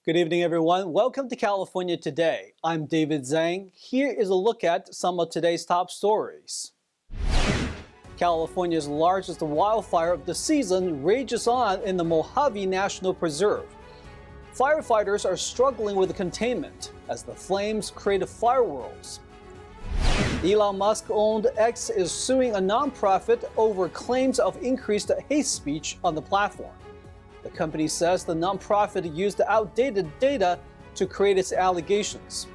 Good evening, everyone. Welcome to California Today. I'm David Zhang. Here is a look at some of today's top stories. California's largest wildfire of the season rages on in the Mojave National Preserve. Firefighters are struggling with containment as the flames create fire whirls. Elon Musk-owned X is suing a nonprofit over claims of increased hate speech on the platform. The company says the nonprofit used outdated data to create its allegations.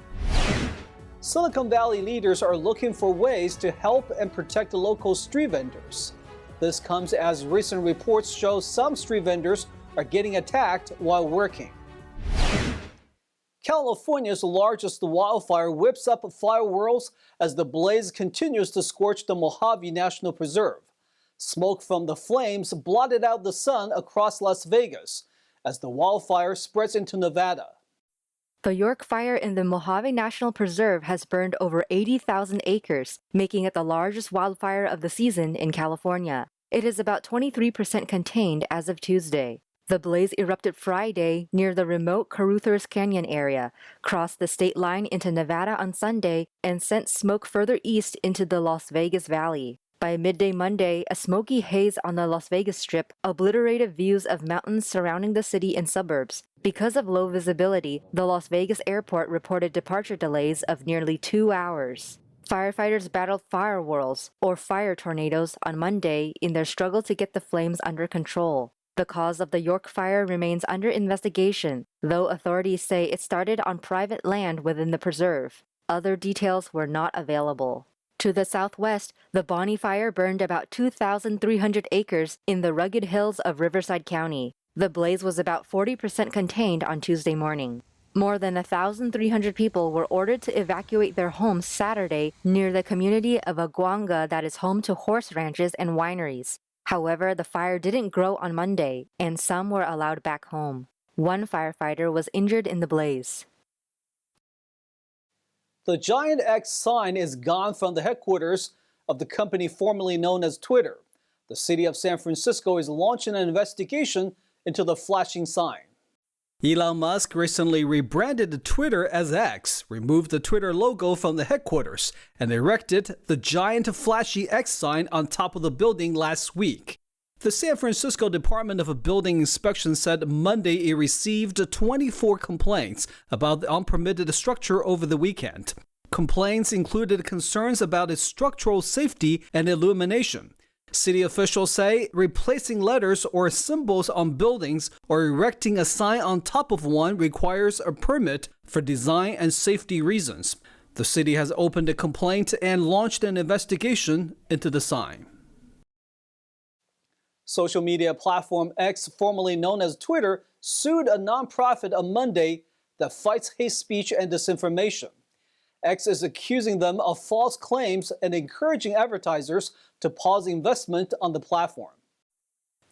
Silicon Valley leaders are looking for ways to help and protect local street vendors. This comes as recent reports show some street vendors are getting attacked while working. California's largest wildfire whips up fire whirls as the blaze continues to scorch the Mojave National Preserve. Smoke from the flames blotted out the sun across Las Vegas as the wildfire spreads into Nevada. The York Fire in the Mojave National Preserve has burned over 80,000 acres, making it the largest wildfire of the season in California. It is about 23% contained as of Tuesday. The blaze erupted Friday near the remote Caruthers Canyon area, crossed the state line into Nevada on Sunday, and sent smoke further east into the Las Vegas Valley. By midday Monday, a smoky haze on the Las Vegas Strip obliterated views of mountains surrounding the city and suburbs. Because of low visibility, the Las Vegas airport reported departure delays of nearly 2 hours. Firefighters battled fire whirls, or fire tornadoes, on Monday in their struggle to get the flames under control. The cause of the York Fire remains under investigation, though authorities say it started on private land within the preserve. Other details were not available. To the southwest, the Bonnie Fire burned about 2,300 acres in the rugged hills of Riverside County. The blaze was about 40% contained on Tuesday morning. More than 1,300 people were ordered to evacuate their homes Saturday near the community of Aguanga that is home to horse ranches and wineries. However, the fire didn't grow on Monday, and some were allowed back home. One firefighter was injured in the blaze. The giant X sign is gone from the headquarters of the company formerly known as Twitter. The city of San Francisco is launching an investigation into the flashing sign. Elon Musk recently rebranded Twitter as X, removed the Twitter logo from the headquarters, and erected the giant flashy X sign on top of the building last week. The San Francisco Department of Building Inspection said Monday it received 24 complaints about the unpermitted structure over the weekend. Complaints included concerns about its structural safety and illumination. City officials say replacing letters or symbols on buildings or erecting a sign on top of one requires a permit for design and safety reasons. The city has opened a complaint and launched an investigation into the sign. Social media platform X, formerly known as Twitter, sued a nonprofit on Monday that fights hate speech and disinformation. X is accusing them of false claims and encouraging advertisers to pause investment on the platform.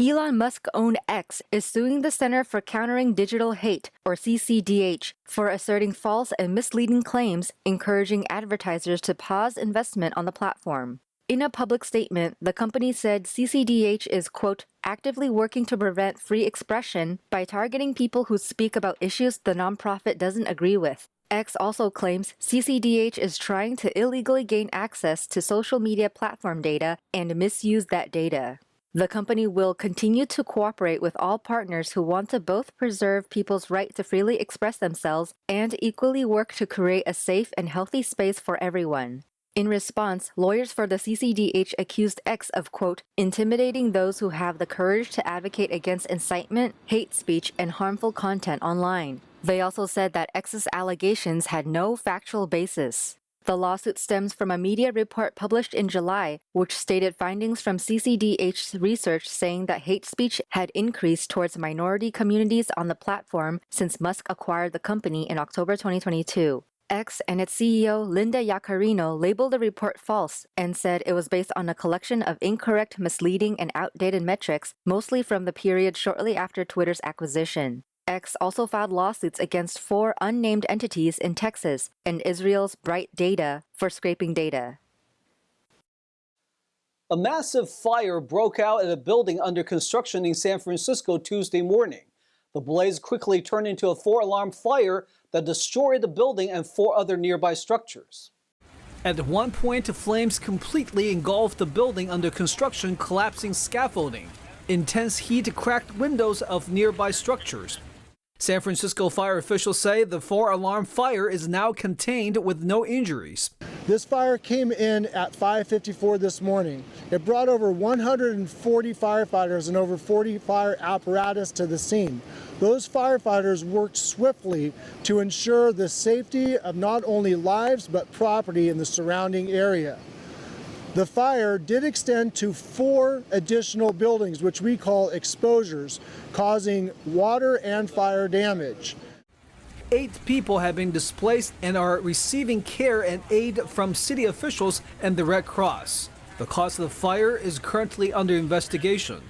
Elon Musk-owned X is suing the Center for Countering Digital Hate, or CCDH, for asserting false and misleading claims, encouraging advertisers to pause investment on the platform. In a public statement, the company said CCDH is, quote, actively working to prevent free expression by targeting people who speak about issues the nonprofit doesn't agree with. X also claims CCDH is trying to illegally gain access to social media platform data and misuse that data. The company will continue to cooperate with all partners who want to both preserve people's right to freely express themselves and equally work to create a safe and healthy space for everyone. In response, lawyers for the CCDH accused X of, quote, intimidating those who have the courage to advocate against incitement, hate speech, and harmful content online. They also said that X's allegations had no factual basis. The lawsuit stems from a media report published in July, which stated findings from CCDH's research saying that hate speech had increased towards minority communities on the platform since Musk acquired the company in October 2022. X and its CEO, Linda Yaccarino, labeled the report false and said it was based on a collection of incorrect, misleading, and outdated metrics, mostly from the period shortly after Twitter's acquisition. X also filed lawsuits against 4 unnamed entities in Texas and Israel's Bright Data for scraping data. A massive fire broke out at a building under construction in San Francisco Tuesday morning. The blaze quickly turned into a 4-alarm fire that destroyed the building and 4 other nearby structures. At one point, flames completely engulfed the building under construction, collapsing scaffolding. Intense heat cracked windows of nearby structures. San Francisco fire officials say the 4-alarm fire is now contained with no injuries. This fire came in at 5:54 this morning. It brought over 140 firefighters and over 40 fire apparatus to the scene. Those firefighters worked swiftly to ensure the safety of not only lives but property in the surrounding area. The fire did extend to 4 additional buildings, which we call exposures, causing water and fire damage. 8 people have been displaced and are receiving care and aid from city officials and the Red Cross. The cause of the fire is currently under investigation.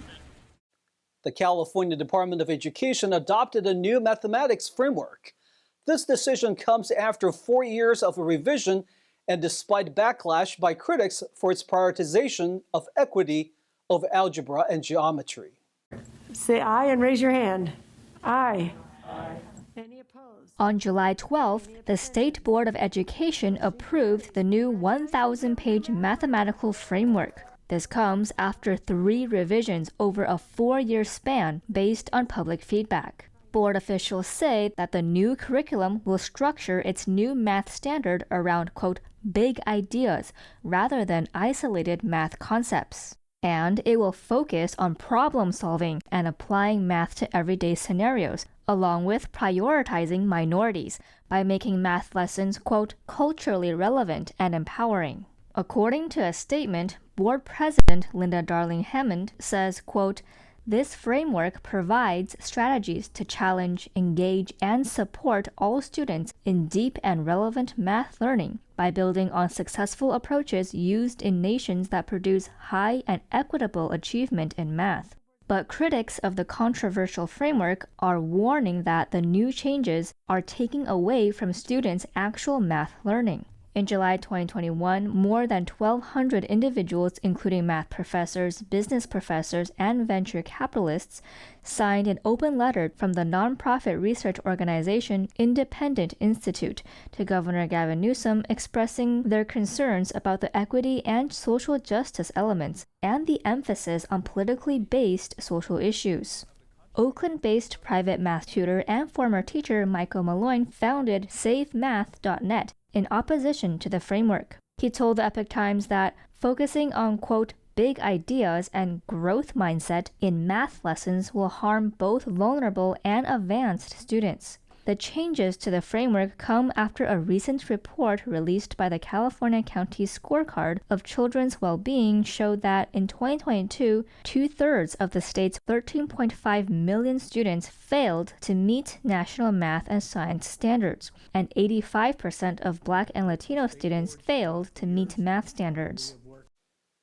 The California Department of Education adopted a new mathematics framework. This decision comes after 4 years of a revision and despite backlash by critics for its prioritization of equity over algebra and geometry. Say aye and raise your hand. Aye. Any opposed? On July 12th, the State Board of Education approved the new 1,000-page mathematical framework. This comes after 3 revisions over a 4-year span based on public feedback. Board officials say that the new curriculum will structure its new math standard around, quote, big ideas rather than isolated math concepts. And it will focus on problem solving and applying math to everyday scenarios, along with prioritizing minorities by making math lessons, quote, culturally relevant and empowering. According to a statement, Board President Linda Darling-Hammond says, quote, this framework provides strategies to challenge, engage, and support all students in deep and relevant math learning by building on successful approaches used in nations that produce high and equitable achievement in math. But critics of the controversial framework are warning that the new changes are taking away from students' actual math learning. In July 2021, more than 1,200 individuals, including math professors, business professors, and venture capitalists, signed an open letter from the nonprofit research organization Independent Institute to Governor Gavin Newsom expressing their concerns about the equity and social justice elements and the emphasis on politically based social issues. Oakland-based private math tutor and former teacher Michael Malloy founded SaveMath.net in opposition to the framework. He told the Epoch Times that focusing on, quote, big ideas and growth mindset in math lessons will harm both vulnerable and advanced students. The changes to the framework come after a recent report released by the California County Scorecard of Children's Well-Being showed that in 2022, 2/3 of the state's 13.5 million students failed to meet national math and science standards, and 85% of Black and Latino students failed to meet math standards.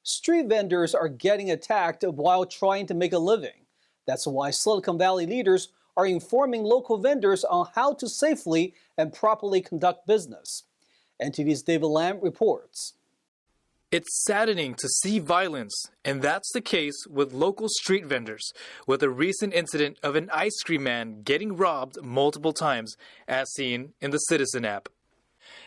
Street vendors are getting attacked while trying to make a living. That's why Silicon Valley leaders are informing local vendors on how to safely and properly conduct business. NTD's David Lamb reports. It's saddening to see violence, and that's the case with local street vendors, with a recent incident of an ice cream man getting robbed multiple times, as seen in the Citizen app.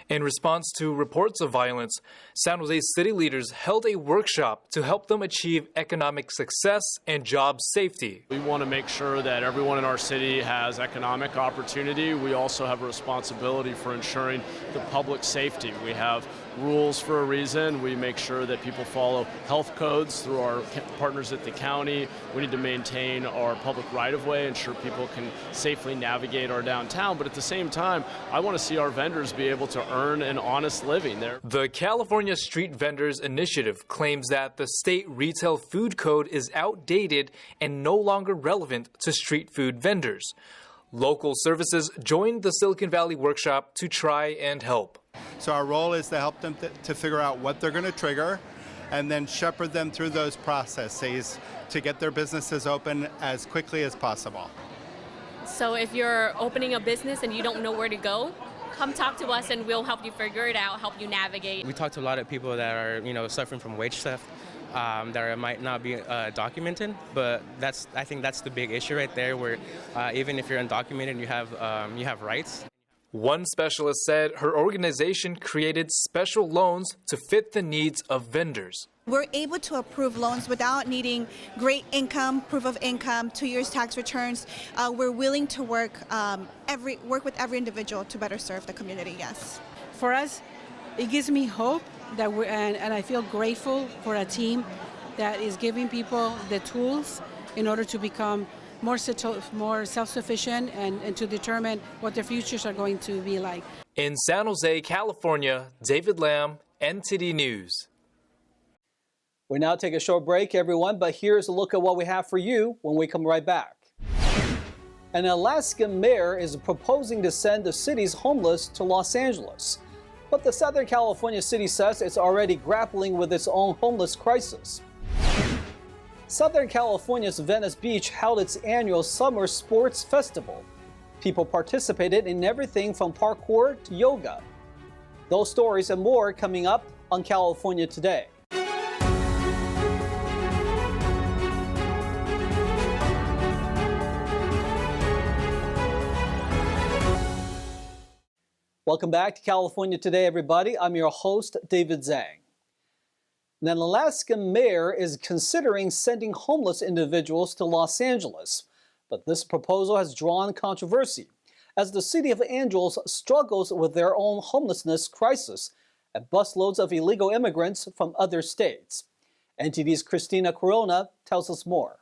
In response to reports of violence, San Jose city leaders held a workshop to help them achieve economic success and job safety. We want to make sure that everyone in our city has economic opportunity. We also have a responsibility for ensuring the public safety. We have rules for a reason. We make sure that people follow health codes through our partners at the county. We need to maintain our public right-of-way, ensure people can safely navigate our downtown. But at the same time, I want to see our vendors be able to earn an honest living there. The California Street Vendors Initiative claims that the state retail food code is outdated and no longer relevant to street food vendors. Local services joined the Silicon Valley workshop to try and help. So our role is to help them to figure out what they're going to trigger and then shepherd them through those processes to get their businesses open as quickly as possible. So if you're opening a business and you don't know where to go, come talk to us and we'll help you figure it out, help you navigate. We talk to a lot of people that are, suffering from wage theft, that might not be documented, but I think that's the big issue right there, where even if you're undocumented, you have rights. One specialist said her organization created special loans to fit the needs of vendors. We're able to approve loans without needing great income, proof of income, 2 years tax returns. We're willing to work with every individual to better serve the community, yes. For us, it gives me hope that and I feel grateful for a team that is giving people the tools in order to become more self-sufficient and to determine what their futures are going to be like. In San Jose, California, David Lamb, NTD News. We now take a short break, everyone, but here's a look at what we have for you when we come right back. An Alaskan mayor is proposing to send the city's homeless to Los Angeles. But the Southern California city says it's already grappling with its own homeless crisis. Southern California's Venice Beach held its annual Summer Sports Festival. People participated in everything from parkour to yoga. Those stories and more coming up on California Today. Welcome back to California Today, everybody. I'm your host, David Zhang. An Alaskan mayor is considering sending homeless individuals to Los Angeles, but this proposal has drawn controversy as the city of Angeles struggles with their own homelessness crisis and busloads of illegal immigrants from other states. NTD's Christina Corona tells us more.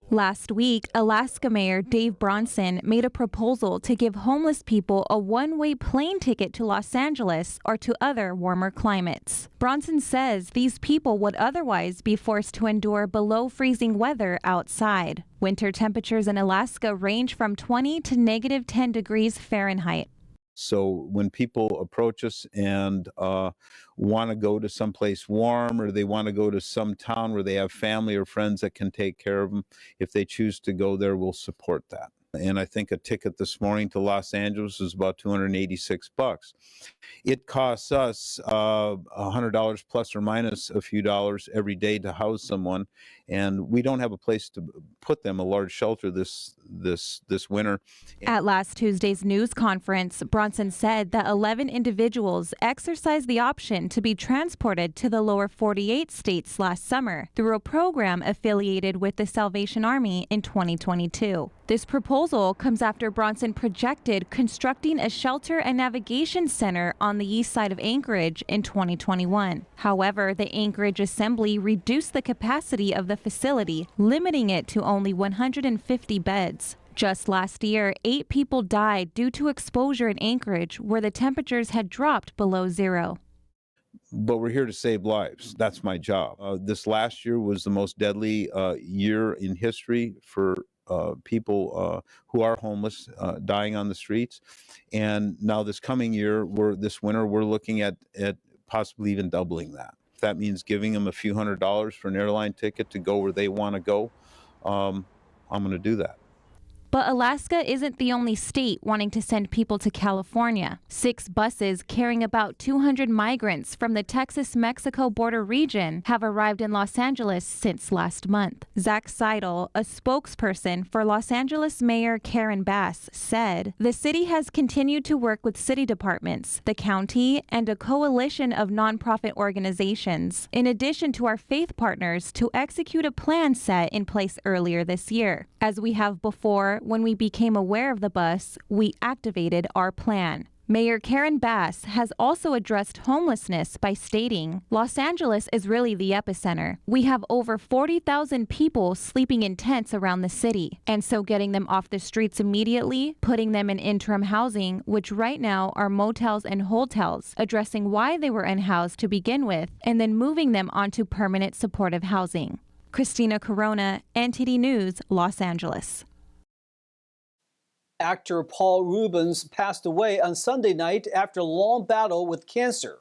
Last week, Alaska Mayor Dave Bronson made a proposal to give homeless people a one-way plane ticket to Los Angeles or to other warmer climates. Bronson says these people would otherwise be forced to endure below freezing weather outside. Winter temperatures in Alaska range from 20 to negative 10 degrees Fahrenheit. So when people approach us and want to go to someplace warm, or they want to go to some town where they have family or friends that can take care of them, if they choose to go there, we'll support that. And I think a ticket this morning to Los Angeles is about $286. It costs us $100 plus or minus a few dollars every day to house someone, and we don't have a place to put them, a large shelter this winter. At last Tuesday's news conference, Bronson said that 11 individuals exercised the option to be transported to the lower 48 states last summer through a program affiliated with the Salvation Army in 2022. This proposal comes after Bronson projected constructing a shelter and navigation center on the east side of Anchorage in 2021. However, the Anchorage Assembly reduced the capacity of the facility, limiting it to only 150 beds. Just last year, 8 people died due to exposure in Anchorage, where the temperatures had dropped below zero. But we're here to save lives. That's my job. This last year was the most deadly year in history for people who are homeless, dying on the streets. And now this coming year, this winter, we're looking at possibly even doubling that. If that means giving them a few $100s for an airline ticket to go where they want to go, I'm going to do that. But Alaska isn't the only state wanting to send people to California. 6 buses carrying about 200 migrants from the Texas-Mexico border region have arrived in Los Angeles since last month. Zach Seidel, a spokesperson for Los Angeles Mayor Karen Bass, said the city has continued to work with city departments, the county, and a coalition of nonprofit organizations, in addition to our faith partners, to execute a plan set in place earlier this year. As we have before, when we became aware of the bus, we activated our plan. Mayor Karen Bass has also addressed homelessness by stating, Los Angeles is really the epicenter. We have over 40,000 people sleeping in tents around the city. And so getting them off the streets immediately, putting them in interim housing, which right now are motels and hotels, addressing why they were unhoused to begin with, and then moving them onto permanent supportive housing. Christina Corona, NTD News, Los Angeles. Actor Paul Reubens passed away on Sunday night after a long battle with cancer.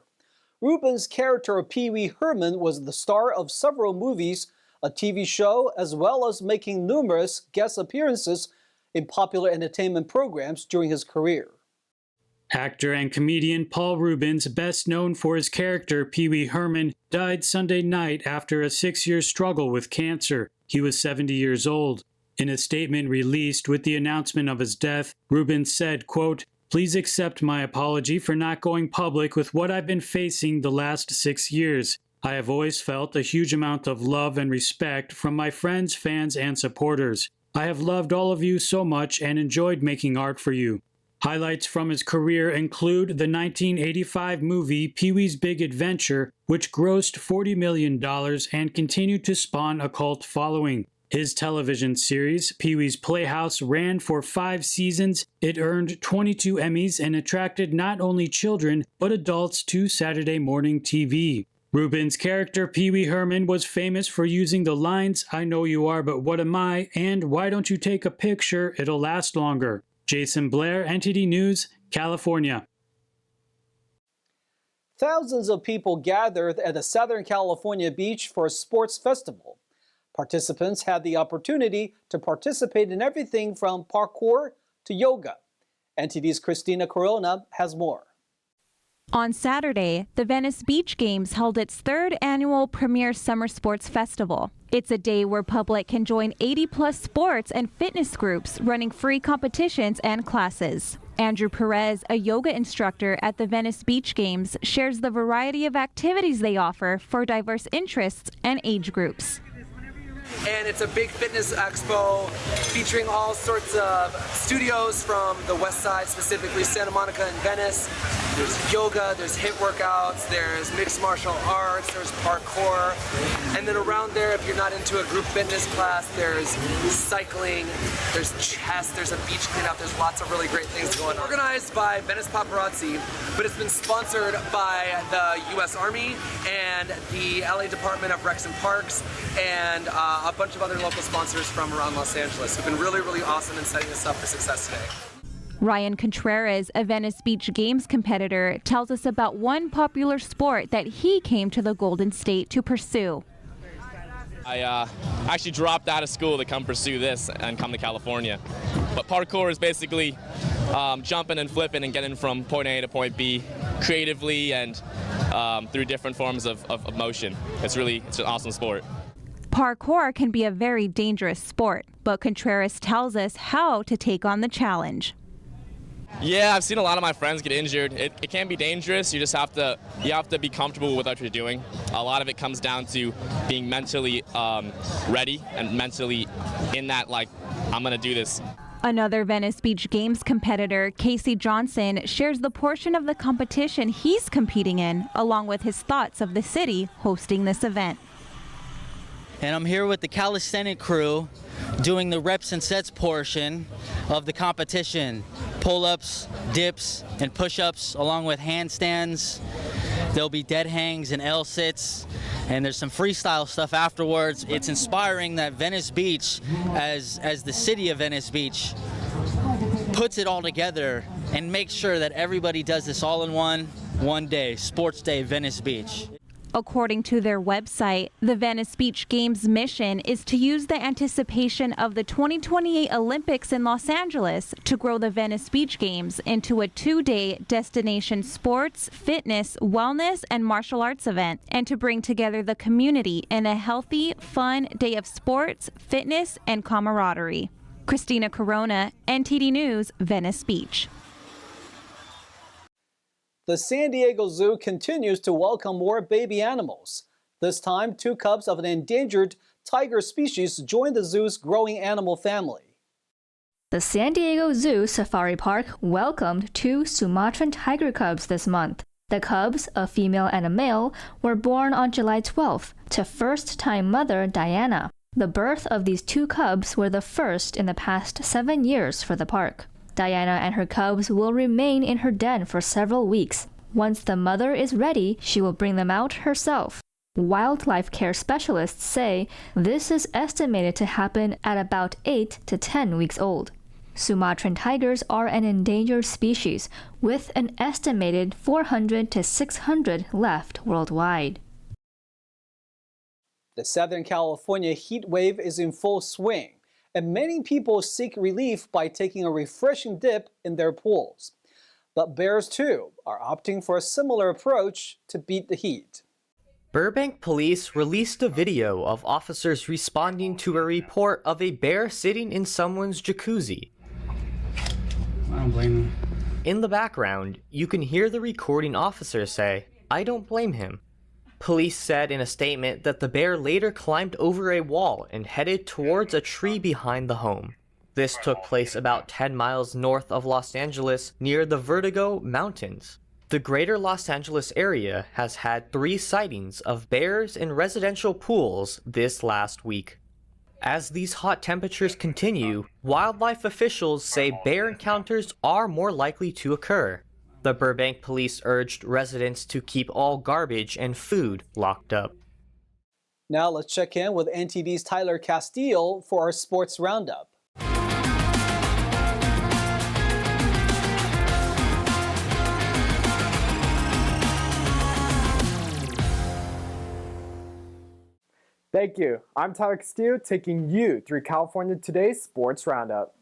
Reubens' character of Pee Wee Herman was the star of several movies, a TV show, as well as making numerous guest appearances in popular entertainment programs during his career. Actor and comedian Paul Reubens, best known for his character Pee Wee Herman, died Sunday night after a 6-year struggle with cancer. He was 70 years old. In a statement released with the announcement of his death, Reubens said, quote, "Please accept my apology for not going public with what I've been facing the last 6 years. I have always felt a huge amount of love and respect from my friends, fans, and supporters. I have loved all of you so much and enjoyed making art for you." Highlights from his career include the 1985 movie Pee-wee's Big Adventure, which grossed $40 million and continued to spawn a cult following. His television series, Pee-wee's Playhouse, ran for 5 seasons. It earned 22 Emmys and attracted not only children, but adults to Saturday morning TV. Reubens' character Pee-wee Herman was famous for using the lines, "I know you are, but what am I?" and "Why don't you take a picture? It'll last longer." Jason Blair, NTD News, California. Thousands of people gathered at a Southern California beach for a sports festival. Participants had the opportunity to participate in everything from parkour to yoga. NTD's Christina Corona has more. On Saturday, the Venice Beach Games held its 3rd annual Premier Summer Sports Festival. It's a day where public can join 80-plus sports and fitness groups running free competitions and classes. Andrew Perez, a yoga instructor at the Venice Beach Games, shares the variety of activities they offer for diverse interests and age groups. And it's a big fitness expo featuring all sorts of studios from the west side, specifically Santa Monica and Venice. There's yoga, there's HIIT workouts, there's mixed martial arts, there's parkour. And then around there, if you're not into a group fitness class, there's cycling, there's chess, there's a beach cleanup, there's lots of really great things going on. Organized by Venice Paparazzi, but it's been sponsored by the U.S. Army and the LA Department of Recs and Parks and a bunch of other local sponsors from around Los Angeles who've been really, really awesome in setting this up for success today. Ryan Contreras, a Venice Beach Games competitor, tells us about one popular sport that he came to the Golden State to pursue. I actually dropped out of school to come pursue this and come to California. But parkour is basically jumping and flipping and getting from point A to point B creatively and through different forms of motion. It's an awesome sport. Parkour can be a very dangerous sport, but Contreras tells us how to take on the challenge. Yeah, I've seen a lot of my friends get injured. It can be dangerous. You just have to be comfortable with what you're doing. A lot of it comes down to being mentally ready and mentally in that, like, I'm gonna do this. Another Venice Beach Games competitor, Casey Johnson, shares the portion of the competition he's competing in, along with his thoughts of the city hosting this event. And I'm here with the calisthenic crew doing the reps and sets portion of the competition. Pull-ups, dips, and push-ups, along with handstands. There'll be dead hangs and L-sits, and there's some freestyle stuff afterwards. It's inspiring that Venice Beach, as the city of Venice Beach, puts it all together and makes sure that everybody does this all in one day, Sports Day, Venice Beach. According to their website, the Venice Beach Games mission is to use the anticipation of the 2028 Olympics in Los Angeles to grow the Venice Beach Games into a 2-day destination sports, fitness, wellness, and martial arts event, and to bring together the community in a healthy, fun day of sports, fitness, and camaraderie. Christina Corona, NTD News, Venice Beach. The San Diego Zoo continues to welcome more baby animals. This time, 2 cubs of an endangered tiger species joined the zoo's growing animal family. The San Diego Zoo Safari Park welcomed 2 Sumatran tiger cubs this month. The cubs, a female and a male, were born on July 12th to first-time mother Diana. The birth of these 2 cubs were the first in the past 7 years for the park. Diana and her cubs will remain in her den for several weeks. Once the mother is ready, she will bring them out herself. Wildlife care specialists say this is estimated to happen at about 8 to 10 weeks old. Sumatran tigers are an endangered species, with an estimated 400 to 600 left worldwide. The Southern California heat wave is in full swing, and many people seek relief by taking a refreshing dip in their pools. But bears, too, are opting for a similar approach to beat the heat. Burbank police released a video of officers responding to a report of a bear sitting in someone's jacuzzi. I don't blame him. In the background, you can hear the recording officer say, "I don't blame him." Police said in a statement that the bear later climbed over a wall and headed towards a tree behind the home. This took place about 10 miles north of Los Angeles near the Vertigo Mountains. The greater Los Angeles area has had 3 sightings of bears in residential pools this last week. As these hot temperatures continue, wildlife officials say bear encounters are more likely to occur. The Burbank police urged residents to keep all garbage and food locked up. Now let's check in with NTD's Tyler Castile for our sports roundup. Thank you. I'm Tyler Castillo, taking you through California Today's Sports Roundup.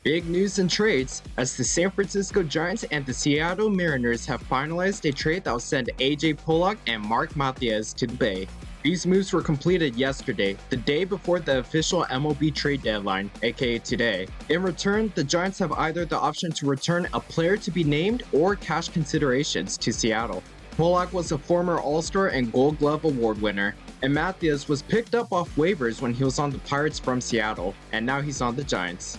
Big news in trades, as the San Francisco Giants and the Seattle Mariners have finalized a trade that will send AJ Pollock and Mark Mathias to the Bay. These moves were completed yesterday, the day before the official MLB trade deadline, aka today. In return, the Giants have either the option to return a player to be named or cash considerations to Seattle. Pollock was a former All-Star and Gold Glove Award winner, and Mathias was picked up off waivers when he was on the Pirates from Seattle, and now he's on the Giants.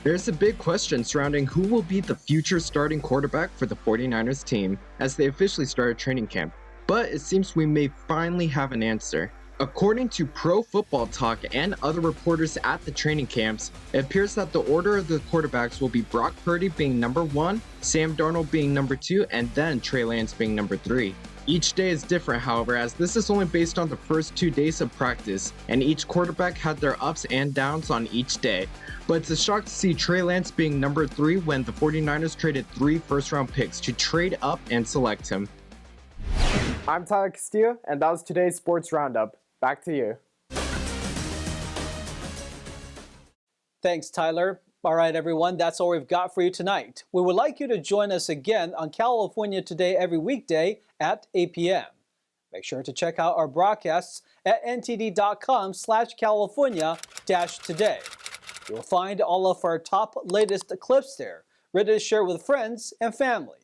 There's a big question surrounding who will be the future starting quarterback for the 49ers team, as they officially started training camp, but it seems we may finally have an answer. According to Pro Football Talk and other reporters at the training camps, it appears that the order of the quarterbacks will be Brock Purdy being number 1, Sam Darnold being number 2, and then Trey Lance being number 3. Each day is different, however, as this is only based on the first 2 days of practice, and each quarterback had their ups and downs on each day. But it's a shock to see Trey Lance being number 3 when the 49ers traded 3 first-round picks to trade up and select him. I'm Tyler Castillo, and that was today's Sports Roundup. Back to you. Thanks, Tyler. All right, everyone, that's all we've got for you tonight. We would like you to join us again on California Today every weekday at 8 p.m. Make sure to check out our broadcasts at ntd.com/California-today. You'll find all of our top latest clips there, ready to share with friends and family.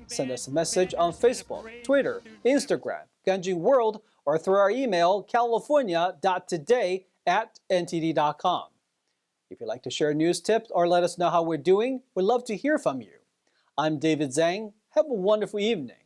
Send us a message on Facebook, Twitter, Instagram, Ganji World, or through our email, california.today@ntd.com. If you'd like to share news tips or let us know how we're doing, we'd love to hear from you. I'm David Zhang. Have a wonderful evening.